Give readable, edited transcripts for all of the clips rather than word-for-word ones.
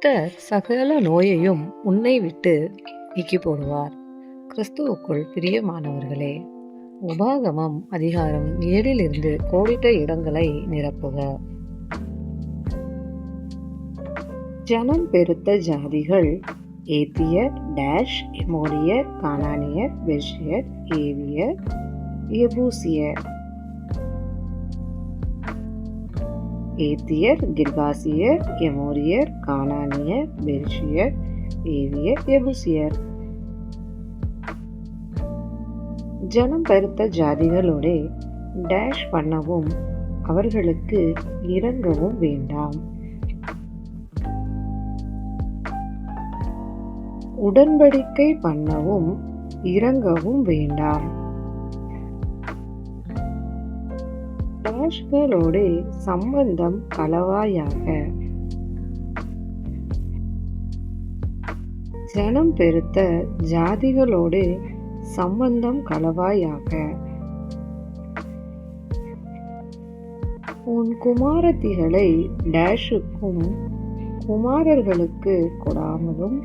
கர்த்தர் சகல நோயையும் உன்னை விட்டு நீக்கி போடுவார். கிறிஸ்துவுக்குள் பிரியமானவர்களே, உபாகமம் அதிகாரம் 7 கோடிட்ட இடங்களை நிரப்புக. ஜனம் பெருத்த ஜாதிகள் ஏத்தியர், டேஷ், எமோரியர், கானானியர், பெர்ஷியர், ஏவியர், எபூசியர். ஏத்தியர், கிர்காசியர், எமோரியர், கானானியர், பெர்ஷியர், ஏவியர், எபூசியர். ஜனம் பெருத்த ஜாதிகளோடே டேஷ் பண்ணவும் அவர்களுக்கு இரங்கவும் வேண்டாம். உடன்படிக்கை பண்ணவும் இரங்கவும் வேண்டாம். டேஷ்களோடே சம்பந்தம் களவாயாக. ஜனம் பெருத்த ஜாதிகளோடு சம்பந்தம் களவாயாக. உன் குமாரத்திகளை டேஷுக்கும் குமாரர்களுக்கு கொடாமலும்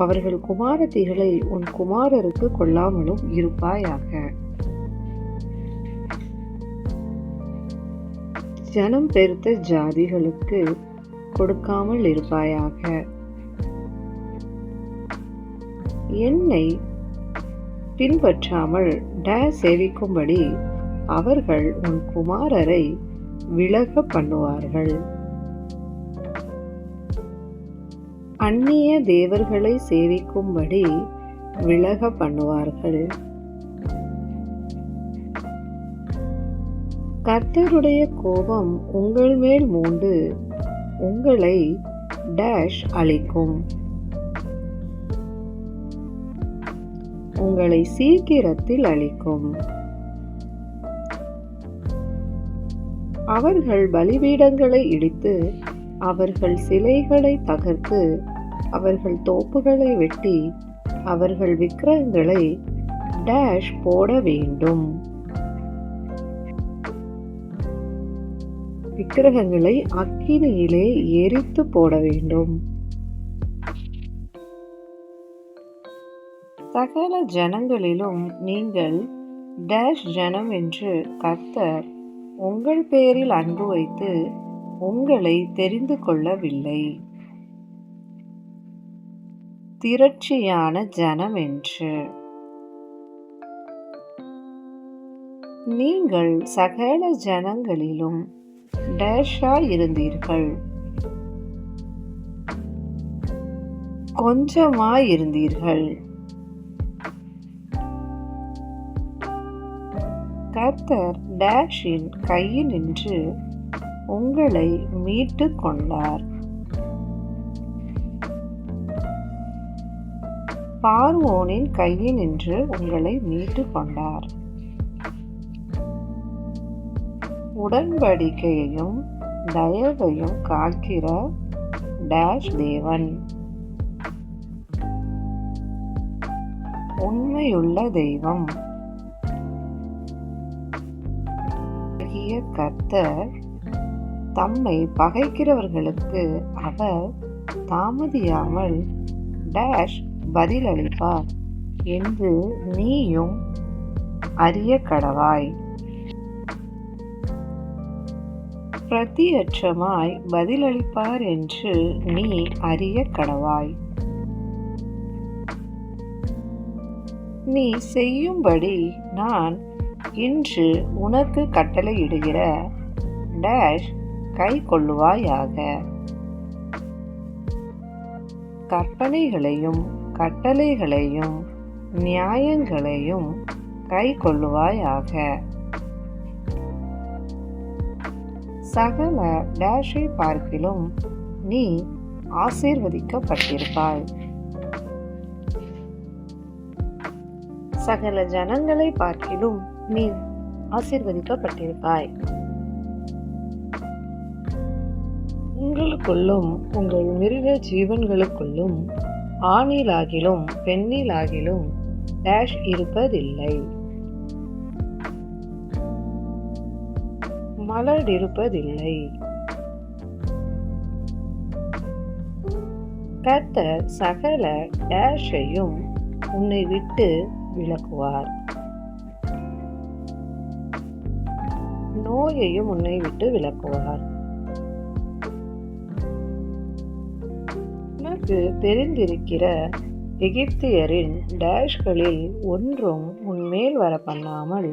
அவர்கள் குமாரத்திகளை உன் குமாரருக்கு கொள்ளாமலும் இருப்பாயாக. ஜனம் பெருத்த ஜாதிகளுக்கு கொடுக்காமல் இருப்பாயாக. என்னை பின்பற்றாமல் டேஷ் சேவிக்கும்படி அவர்கள் உன் குமாரரை விலக பண்ணுவார்கள். அந்நிய தேவர்களை சேவிக்கும்படி விலக பண்ணுவார்கள். கர்த்தருடைய கோபம் உங்கள் மேல் மூண்டு உங்களை டேஷ் அழிக்கும். உங்களை சீக்கிரத்தில் அழிக்கும். அவர்கள் பலிபீடங்களை இடித்து அவர்கள் சிலைகளை தகர்த்து அவர்கள் தோப்புகளை வெட்டி அவர்கள் விக்கிரகங்களை டேஷ் போட வேண்டும். விக்கிரகங்களை அக்கினியிலே எரித்து போட வேண்டும். சகல ஜனங்களிலும் நீங்கள் டேஷ் ஜனம் என்று கர்த்தர் உங்கள் பேரில் அன்பு வைத்து உங்களை தெரிந்து கொள்ளவில்லை. திரட்சியான ஜனம் என்று. நீங்கள் சகல ஜனங்களிலும் டேஷாய் இருந்தீர்கள். கொஞ்சமாய் இருந்தீர்கள். கர்த்தர் டேஷின் கையினின்று உங்களை மீட்டு கொண்டார். பார்வோனின் கையினின்று உங்களை மீட்டு கொண்டார். உடன்படிக்கையையும் தயவையும் காக்கிற டேஷ் தேவன். உண்மையுள்ள தெய்வம் கர்த்தர் தம்மை பகைக்கிறவர்களுக்கு அவர் தாமதியாமல் டேஷ் பதிலளிப்பார் என்று நீயும் அறிய கடவாய். பிரதியட்சமாய் பதிலளிப்பார் என்று நீ அறிய கடவாய். நீ செய்யும்படி நான் இன்று உனக்கு கட்டளையிடுகிற டேஷ் கை கொள்ளுவாயாக. கற்பனைகளையும் கட்டளைகளையும் நியாயங்களையும் கை கொள்ளுவாயாக. சகல டேஷை பார்க்கிலும் நீ ஆசீர்வதிக்கப்பட்டிருப்பாய். சகல ஜனங்களை பார்க்கிலும் நீ ஆசீர்வதிக்கப்பட்டிருப்பாய். உங்களுக்குள்ளும் உங்கள் மிருக ஜீவன்களுக்குள்ளும் ஆணிலாகிலும் பெண்ணிலாகிலும் டேஷ் இருப்பதில்லை. மலடிருப்பதில்லை. கர்த்தர் சகல டேஷையும் உன்னை விட்டு விலக்குவார். நோயையும் உன்னை விட்டு விலக்குவார். உனக்கு தெரிந்திருக்கிற எகிப்தியரின் டேஷ்களில் ஒன்றும் உன்மேல் வர பண்ணாமல்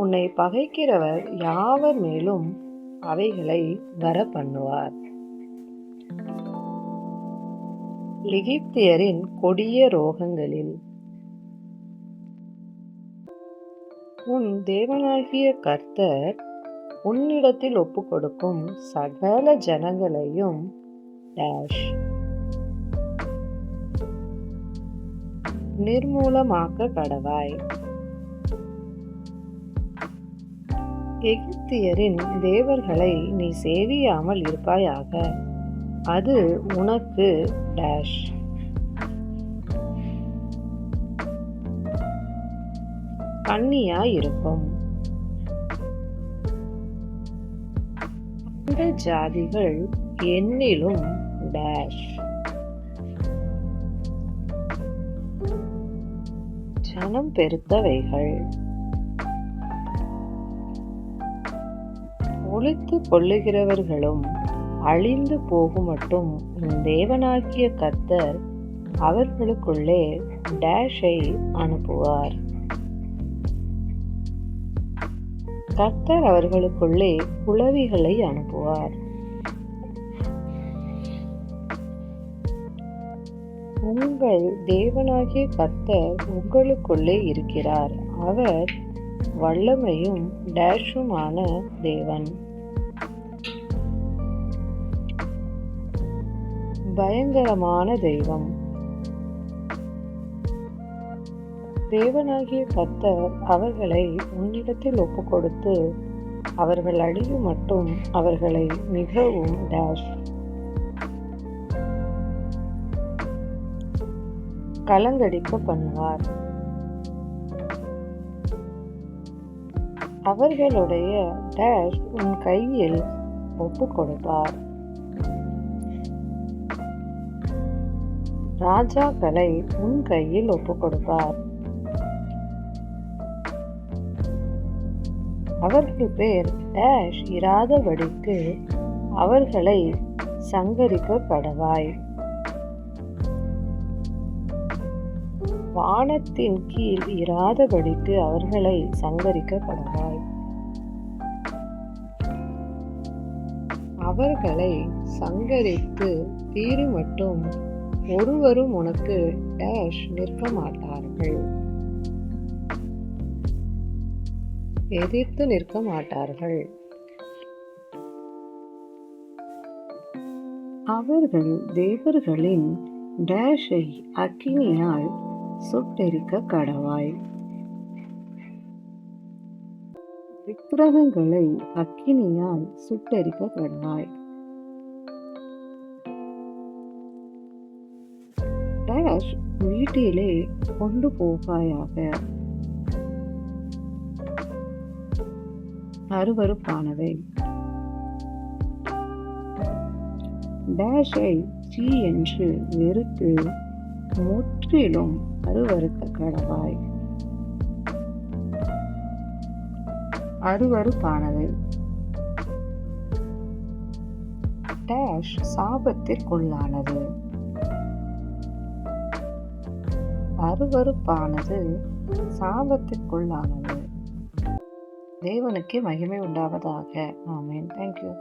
உன்னை பகைக்கிறவர் யாவர் மேலும் அவைகளை வர பண்ணுவார். எகிப்தியரின் கொடிய ரோகங்களில் உன் தேவனாகிய கர்த்தர் உன்னிடத்தில் ஒப்புக்கொடுக்கும் சகல ஜனங்களையும் டேஷ் நிர்மூலமாக்க கடவாய். எகிப்தியரின் தேவர்களை நீ சேவியாமல் இருப்பாயாக, அது உனக்கு டேஷ் கண்ணியாயிருக்கும். அந்த ஜாதிகள் என்னிலும் டேஷ் ஜனம் பெருத்தவைகள். ஒளித்து கொள்ளுகிறவர்களும் அழிந்து போகுமட்டும் உன் தேவனாகிய கர்த்தர் அவர்களுக்குள்ளே டேஷை அனுப்புவார். கர்த்தர் அவர்களுக்குள்ளே குளவிகளை அனுப்புவார். உங்கள் தேவனாகிய கர்த்தர் உங்களுக்குள்ளே இருக்கிறார். அவர் வல்லமையும் டேஷுமான தேவன். பயங்கரமான தெய்வம். தேவனாகிய கர்த்தர் அவர்களை உன்னிடத்தில் ஒப்புக்கொடுத்து அவர்கள் அழியும் மட்டும் அவர்களை மிகவும் டேஷ் கலங்கடிக்க பண்ணுவார். அவர்களுடைய டேஷ் உன் கையில் ஒப்புக் கொடுப்பார். ராஜாக்களை உன் கையில் ஒப்புக் கொடுப்பார். அவர்கள் பேர் டேஷ் இராதபடிக்கு அவர்களை சங்கரிக்க கடவாய். வானத்தின் கீழ் இராதபடிக்கு அவர்களை சங்கரிக்க கடவாய். அவர்களை சங்கரித்து தீரு மட்டும் ஒருவரும் உனக்கு டேஷ் நிற்க மாட்டார்கள், எதிர்த்து நிற்க மாட்டார்கள். அவர்கள் தேவர்களின் டேஷை அக்கினியால் சுட்டெரிக்க கடவாய். விக்கிரகங்களை அக்கினியால் சுட்டெரிக்க கடவாய். டேஷ் வீட்டிலே கொண்டு போகாயாக. அருவருப்பானவை. டேஷை சீ என்று வெறுத்து முற்றிலும் அருவருக்க கடவாய். அருவருப்பானது. டேஷ் சாபத்திற்குள்ளானது. அருவருப்பானது சாபத்திற்குள்ளானது. தேவனுக்கு மகிமை உண்டாவதாக. ஆமென். தேங்க்யூ.